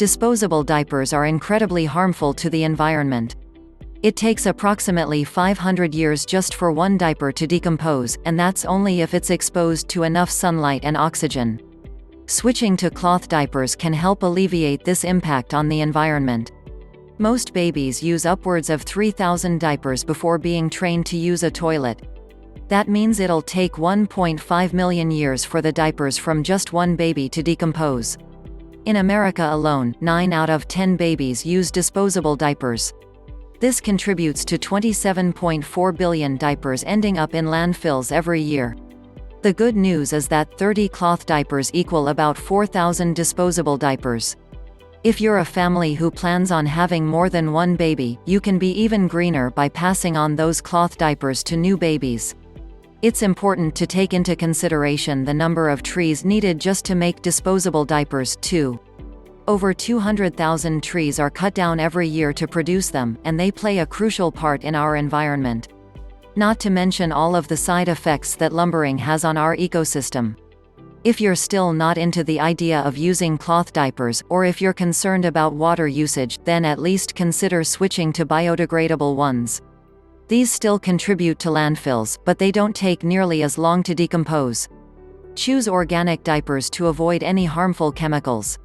Disposable diapers are incredibly harmful to the environment. It takes approximately 500 years just for one diaper to decompose, and that's only if it's exposed to enough sunlight and oxygen. Switching to cloth diapers can help alleviate this impact on the environment. Most babies use upwards of 3,000 diapers before being trained to use a toilet. That means it'll take 1.5 million years for the diapers from just one baby to decompose. In America alone, 9 out of 10 babies use disposable diapers. This contributes to 27.4 billion diapers ending up in landfills every year. The good news is that 30 cloth diapers equal about 4,000 disposable diapers. If you're a family who plans on having more than one baby, you can be even greener by passing on those cloth diapers to new babies. It's important to take into consideration the number of trees needed just to make disposable diapers, too. Over 200,000 trees are cut down every year to produce them, and they play a crucial part in our environment. Not to mention all of the side effects that lumbering has on our ecosystem. If you're still not into the idea of using cloth diapers, or if you're concerned about water usage, then at least consider switching to biodegradable ones. These still contribute to landfills, but they don't take nearly as long to decompose. Choose organic diapers to avoid any harmful chemicals.